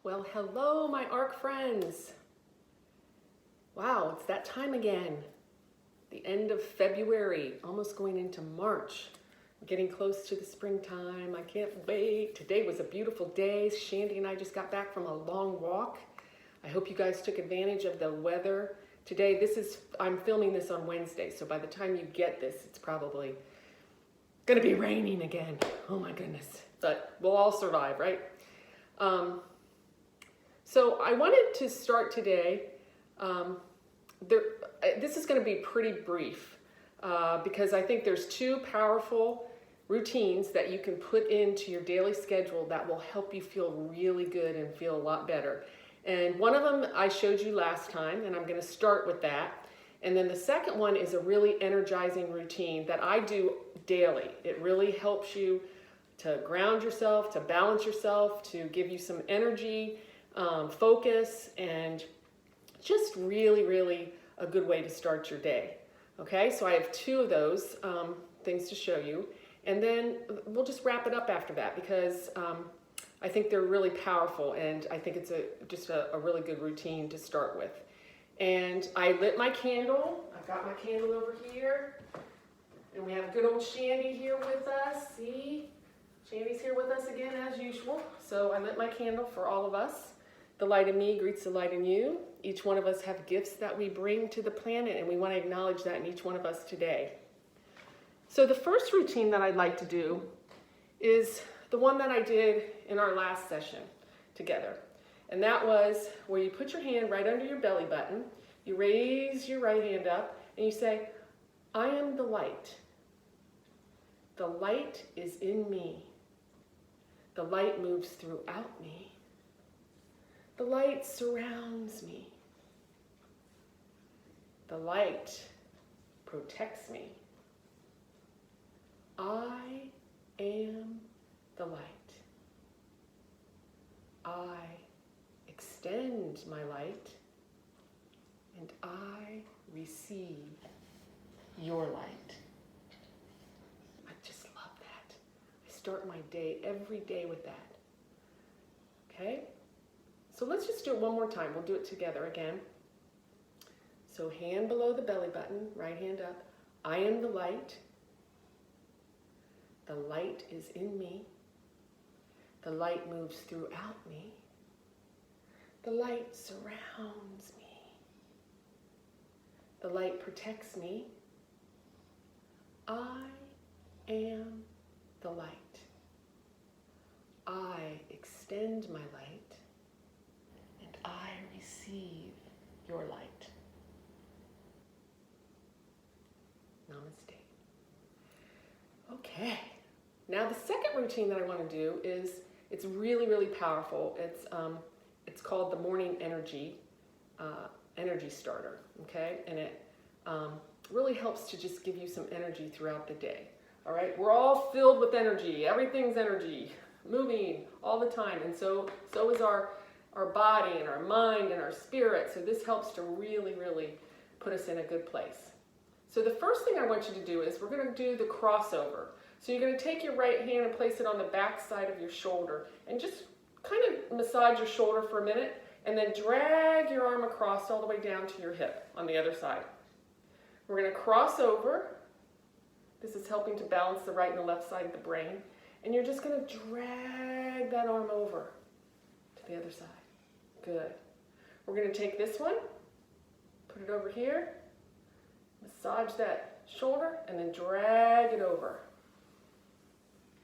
Well, hello, my ARC friends. Wow, it's that time again. The end of February, almost going into March. We're getting close to the springtime. I can't wait. Today was a beautiful day. Shandy and I just got back from a long walk. I hope you guys took advantage of the weather. Today, I'm filming this on Wednesday, so by the time you get this, it's probably gonna be raining again. Oh my goodness. But we'll all survive, right? So I wanted to start today, this is going to be pretty brief because I think there's two powerful routines that you can put into your daily schedule that will help you feel really good and feel a lot better. And one of them I showed you last time, and I'm going to start with that. And then the second one is a really energizing routine that I do daily. It really helps you to ground yourself, to balance yourself, to give you some energy, focus, and just really a good way to start your day. Okay, so I have two of those things to show you, and then we'll just wrap it up after that because I think they're really powerful, and I think it's just a really good routine to start with. And I lit my candle. I've got my candle over here, and we have good old Shandy here with us. See, Shandy's here with us again as usual. So I lit my candle for all of us. The light in me greets the light in you. Each one of us have gifts that we bring to the planet, and we want to acknowledge that in each one of us today. So the first routine that I'd like to do is the one that I did in our last session together. And that was where you put your hand right under your belly button, you raise your right hand up, and you say, I am the light. The light is in me. The light moves throughout me. The light surrounds me. The light protects me. I am the light. I extend my light, and I receive your light. I just love that. I start my day every day with that. Okay? So let's just do it one more time. We'll do it together again. So hand below the belly button, right hand up. I am the light. The light is in me. The light moves throughout me. The light surrounds me. The light protects me. I am the light. I extend my light. I receive your light. Namaste. Okay. Now the second routine that I want to do is, it's really powerful. It's called the morning energy starter. Okay, and it really helps to just give you some energy throughout the day. All right, we're all filled with energy. Everything's energy, moving all the time, and so is our body and our mind and our spirit. So this helps to really put us in a good place. So the first thing I want you to do is we're going to do the crossover. So you're going to take your right hand and place it on the back side of your shoulder and just kind of massage your shoulder for a minute, and then drag your arm across all the way down to your hip on the other side. We're going to cross over. This is helping to balance the right and the left side of the brain. And you're just going to drag that arm over to the other side. Good. We're going to take this one, put it over here, massage that shoulder, and then drag it over.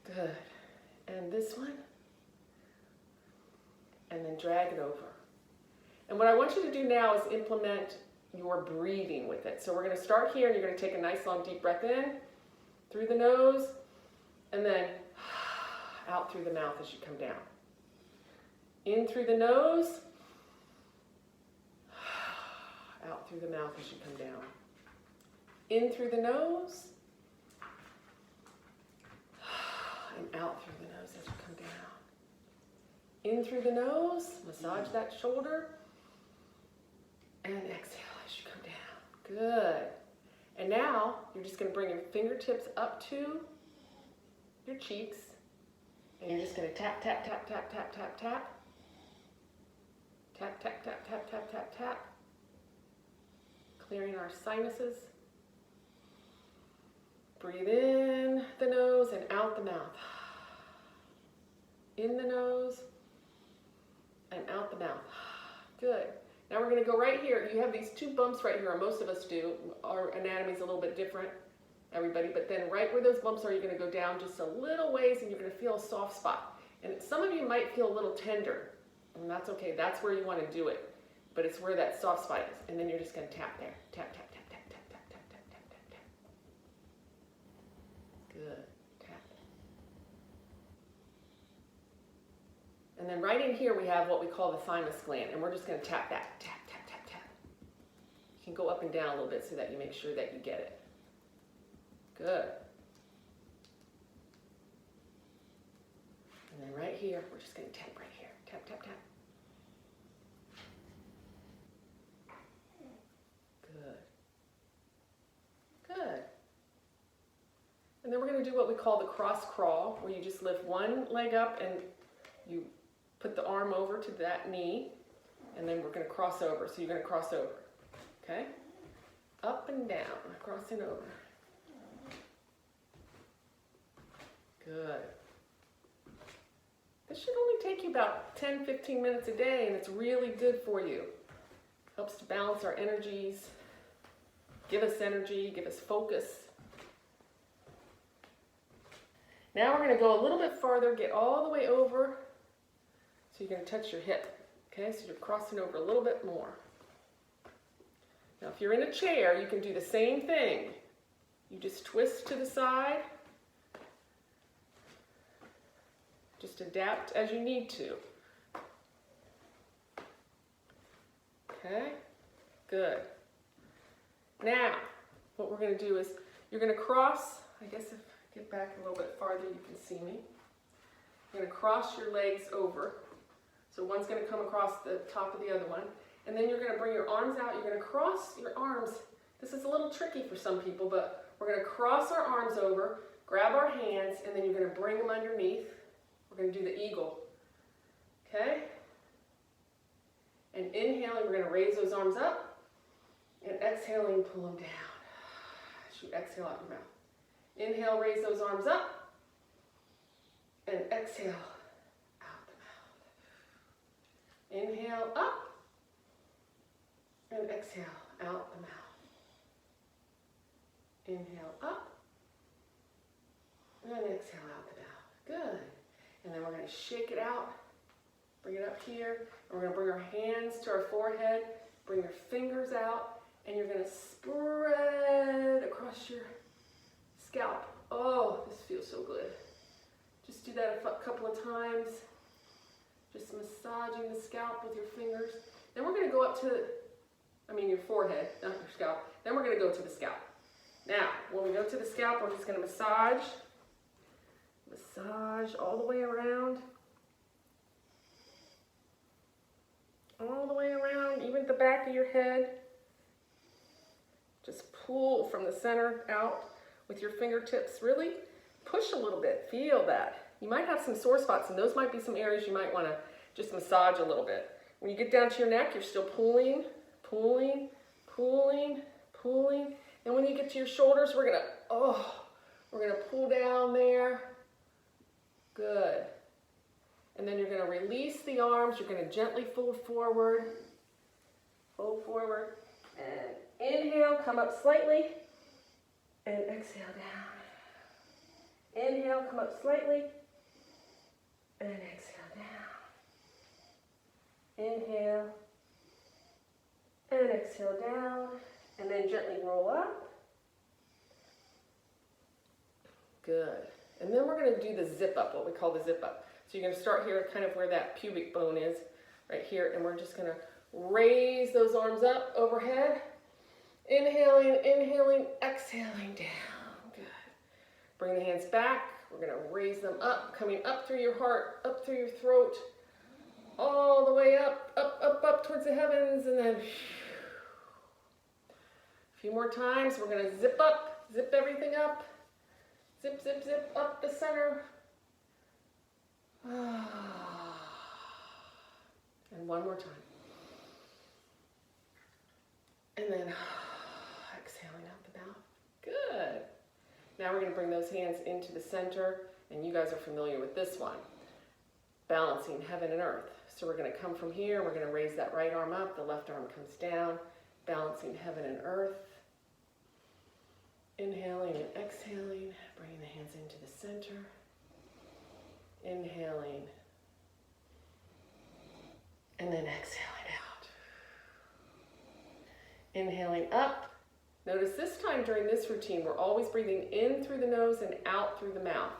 Good. And this one, and then drag it over. And what I want you to do now is implement your breathing with it. So we're going to start here, and you're going to take a nice long deep breath in through the nose, and then out through the mouth as you come down. In through the nose, out through the mouth as you come down. In through the nose, and out through the nose as you come down. In through the nose, massage that shoulder, and exhale as you come down. Good. And now you're just going to bring your fingertips up to your cheeks, and you're just going to tap, tap, tap, tap, tap, tap, tap. Tap, tap, tap, tap, tap, tap, tap. Clearing our sinuses. Breathe in the nose and out the mouth. In the nose and out the mouth. Good. Now we're going to go right here. You have these two bumps right here, or most of us do. Our anatomy is a little bit different, everybody, but then right where those bumps are, you're going to go down just a little ways and you're going to feel a soft spot. And some of you might feel a little tender, and that's okay. That's where you want to do it, but it's where that soft spot is. And then you're just going to tap there. Tap, tap, tap, tap, tap, tap, tap, tap, tap, tap, tap. Good. Tap. And then right in here we have what we call the thymus gland, and we're just going to tap that. Tap, tap, tap, tap. You can go up and down a little bit so that you make sure that you get it. Good. And then right here, we're just going to tap right here. Tap, tap, tap. Good. Good. And then we're going to do what we call the cross crawl, where you just lift one leg up and you put the arm over to that knee, and then we're going to cross over. So you're going to cross over. Okay? Up and down, crossing over. Good. This should only take you about 10-15 minutes a day, and it's really good for you. Helps to balance our energies, give us energy, give us focus. Now we're going to go a little bit farther, get all the way over, so you're going to touch your hip. Okay, so you're crossing over a little bit more. Now if you're in a chair, you can do the same thing. You just twist to the side. Just adapt as you need to. Okay, good. Now, what we're going to do is, you're going to cross, I guess if I get back a little bit farther you can see me. You're going to cross your legs over. So one's going to come across the top of the other one. And then you're going to bring your arms out. You're going to cross your arms. This is a little tricky for some people, but we're going to cross our arms over, grab our hands, and then you're going to bring them underneath. We're going to do the eagle, okay? And inhaling, we're going to raise those arms up, and exhaling, pull them down. As you exhale out your mouth. Inhale, raise those arms up, and exhale out the mouth. Inhale up, and exhale out the mouth. Inhale up, and exhale out the mouth. Good. And then we're going to shake it out, bring it up here, and we're going to bring our hands to our forehead, bring your fingers out, and you're going to spread across your scalp. Oh, this feels so good. Just do that a couple of times, just massaging the scalp with your fingers. Then we're going to go up to, your forehead, not your scalp. Then we're going to go to the scalp. Now, when we go to the scalp, we're just going to massage all the way around. All the way around, even the back of your head. Just pull from the center out with your fingertips. Really push a little bit. Feel that. You might have some sore spots, and those might be some areas you might want to just massage a little bit. When you get down to your neck, you're still pulling, pulling, pulling, pulling. And when you get to your shoulders, we're gonna pull down there. Good. And then you're going to release the arms. You're going to gently fold forward, and inhale, come up slightly, and exhale down. Inhale, come up slightly, and exhale down. Inhale, and exhale down, and then gently roll up. Good. And then we're going to do the zip up, what we call the zip up. So you're going to start here kind of where that pubic bone is, right here, and we're just going to raise those arms up overhead. Inhaling, inhaling, exhaling down. Good. Bring the hands back. We're going to raise them up, coming up through your heart, up through your throat, all the way up, up, up, up towards the heavens, and then a few more times. We're going to zip up, zip everything up. Zip, zip, zip, up the center. And one more time. And then exhaling out the mouth. Good. Now we're going to bring those hands into the center, and you guys are familiar with this one. Balancing heaven and earth. So we're going to come from here, we're going to raise that right arm up, the left arm comes down, balancing heaven and earth. Inhaling and exhaling, bringing the hands into the center. Inhaling. And then exhaling out. Inhaling up. Notice this time during this routine, we're always breathing in through the nose and out through the mouth.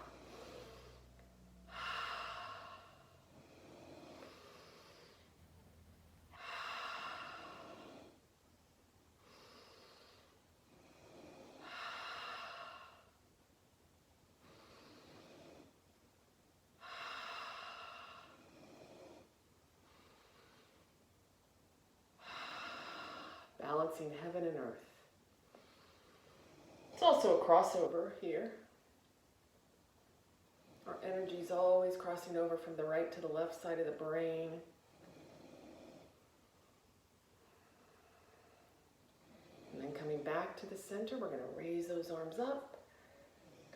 Balancing heaven and earth. It's also a crossover here. Our energy is always crossing over from the right to the left side of the brain. And then coming back to the center, we're going to raise those arms up,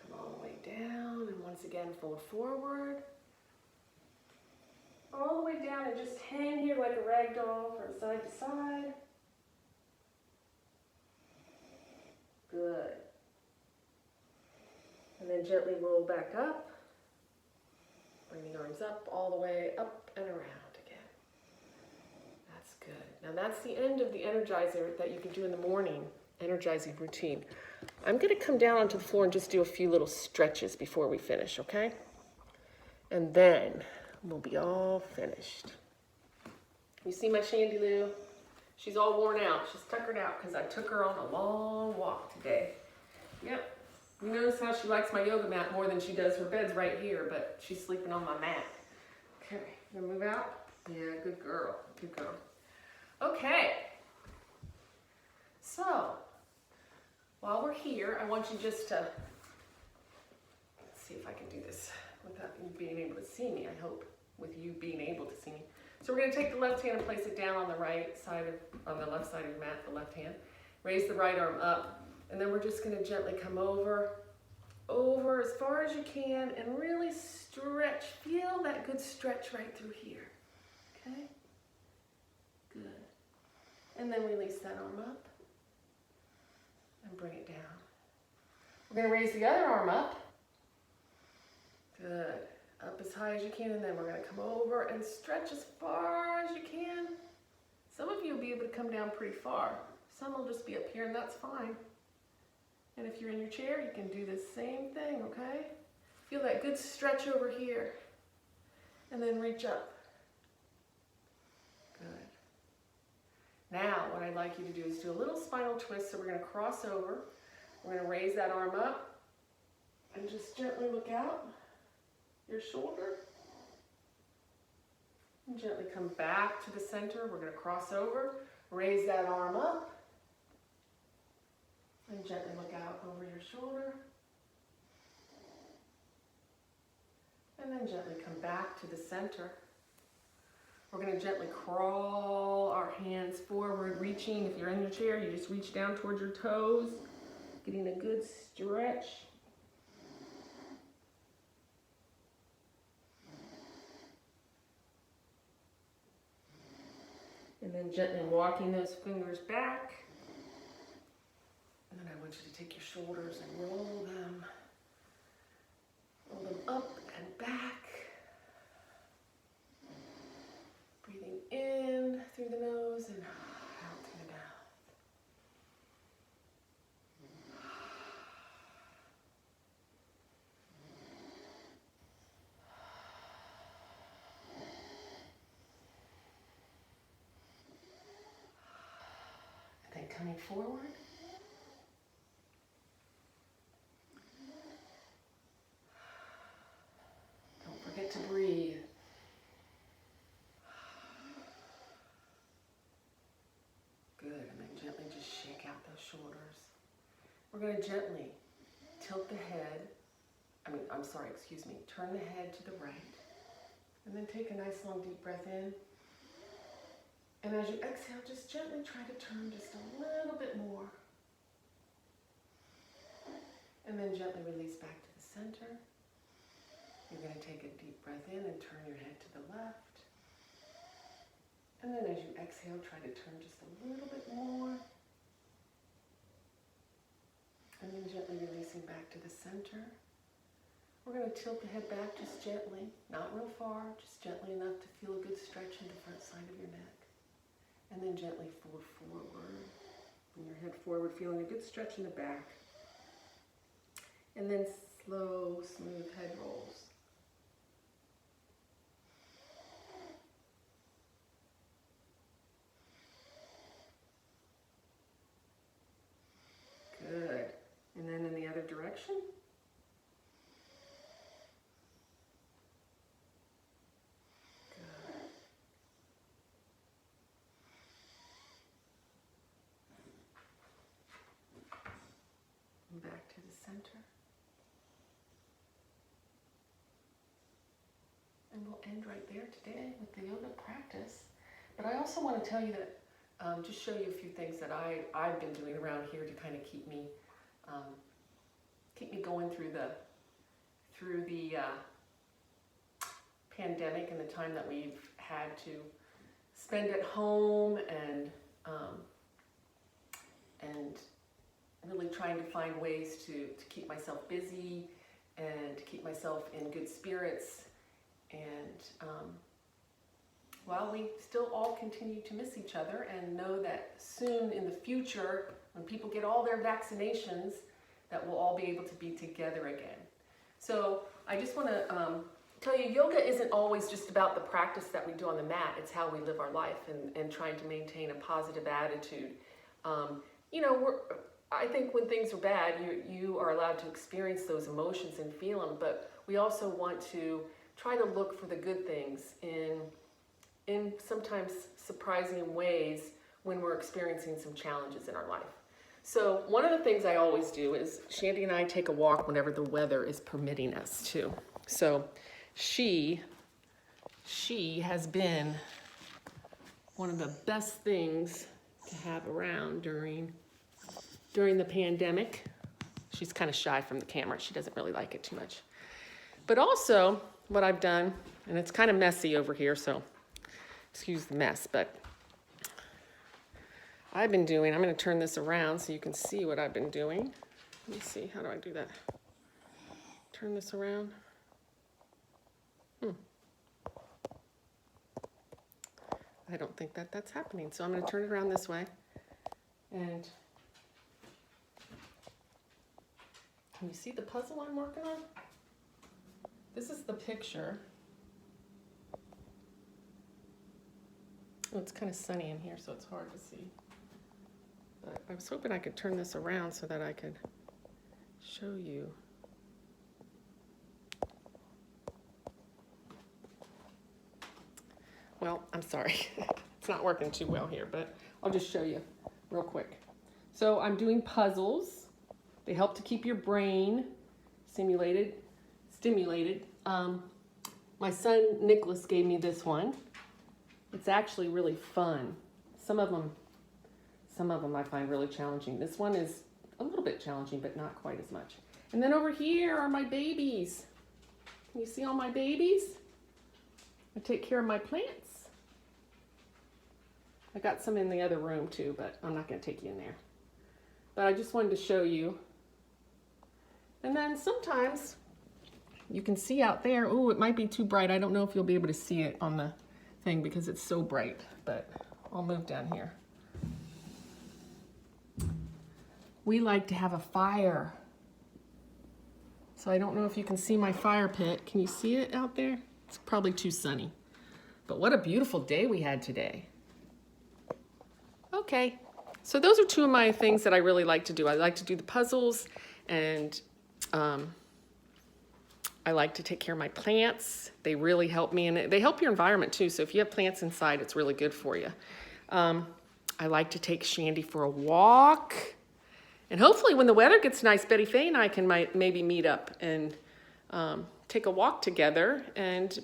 come all the way down, and once again fold forward. All the way down and just hang here like a rag doll from side to side. Good. And then gently roll back up. Bring the arms up, all the way up and around again. That's good. Now that's the end of the energizer that you can do in the morning, energizing routine. I'm going to come down onto the floor and just do a few little stretches before we finish, okay? And then we'll be all finished. You see my Shandy Lou? She's all worn out. She's tuckered out because I took her on a long walk today. Yep. You notice how she likes my yoga mat more than she does her bed's right here, but she's sleeping on my mat. Okay, you gonna move out? Yeah, good girl, good girl. Okay. So, while we're here, I want you just to, let's see if I can do this without you being able to see me, I hope, with you being able to see me. So we're going to take the left hand and place it down on the right side of, on the left side of your mat, the left hand. Raise the right arm up, and then we're just going to gently come over as far as you can, and really stretch. Feel that good stretch right through here. Okay? Good. And then release that arm up, and bring it down. We're going to raise the other arm up. Good. Up as high as you can, and then we're going to come over and stretch as far as you can. Some of you will be able to come down pretty far. Some will just be up here, and that's fine. And if you're in your chair, you can do the same thing, okay? Feel that good stretch over here. And then reach up. Good. Now, what I'd like you to do is do a little spinal twist. So we're going to cross over. We're going to raise that arm up. And just gently look out your shoulder. And gently come back to the center. We're going to cross over. Raise that arm up. And gently look out over your shoulder. And then gently come back to the center. We're going to gently crawl our hands forward, reaching. If you're in your chair, you just reach down towards your toes, getting a good stretch. And then gently walking those fingers back. And then I want you to take your shoulders and roll them up and back. Breathing in through the nose and out through the mouth. And then coming forward. Forget to breathe. Good, and then gently just shake out those shoulders. We're going to gently tilt the head, turn the head to the right. And then take a nice long deep breath in. And as you exhale, just gently try to turn just a little bit more. And then gently release back to the center. You're going to take a deep breath in and turn your head to the left. And then as you exhale, try to turn just a little bit more. And then gently releasing back to the center. We're going to tilt the head back just gently, not real far, just gently enough to feel a good stretch in the front side of your neck. And then gently fold forward. Bring your head forward, feeling a good stretch in the back. And then slow, smooth head rolls. Good. And then in the other direction. Back to the center. And we'll end right there today with the yoga practice. But I also want to tell you that, just show you a few things that I've been doing around here to kind of keep me going through the pandemic and the time that we've had to spend at home and really trying to find ways to keep myself busy and to keep myself in good spirits. And while we still all continue to miss each other and know that soon in the future, when people get all their vaccinations, that we'll all be able to be together again. So I just want to tell you, yoga isn't always just about the practice that we do on the mat. It's how we live our life and trying to maintain a positive attitude. I think when things are bad, you are allowed to experience those emotions and feel them, but we also want to try to look for the good things in sometimes surprising ways when we're experiencing some challenges in our life. So one of the things I always do is Shandy and I take a walk whenever the weather is permitting us to. So she has been one of the best things to have around during the pandemic. She's kind of shy from the camera. She doesn't really like it too much. But also what I've done, and it's kind of messy over here, so excuse the mess, but I'm going to turn this around so you can see what I've been doing. Let me see, how do I do that? Turn this around. I don't think that's happening, so I'm going to turn it around this way. And can you see the puzzle I'm working on? This is the picture. Oh, it's kind of sunny in here, so it's hard to see. But I was hoping I could turn this around so that I could show you. Well, I'm sorry. It's not working too well here, but I'll just show you real quick. So I'm doing puzzles. They help to keep your brain stimulated. My son Nicholas gave me this one. It's actually really fun. Some of them I find really challenging. This one is a little bit challenging, but not quite as much. And then over here are my babies. Can you see all my babies? I take care of my plants. I got some in the other room too, but I'm not going to take you in there. But I just wanted to show you. And then sometimes you can see out there, oh, it might be too bright. I don't know if you'll be able to see it on the thing because it's so bright, but I'll move down here. We like to have a fire. So I don't know if you can see my fire pit. Can you see it out there? It's probably too sunny. But what a beautiful day we had today. Okay, so those are two of my things that I really like to do. I like to do the puzzles, and I like to take care of my plants. They really help me, and they help your environment too. So if you have plants inside, it's really good for you. I like to take Shandy for a walk. And hopefully when the weather gets nice, Betty Faye and I can maybe meet up and take a walk together and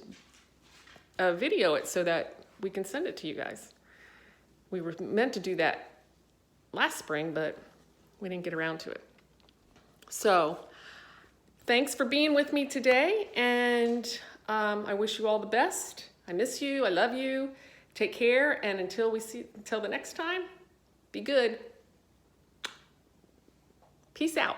video it so that we can send it to you guys. We were meant to do that last spring, but we didn't get around to it. So thanks for being with me today, and I wish you all the best. I miss you. I love you. Take care, and until the next time, be good. Peace out.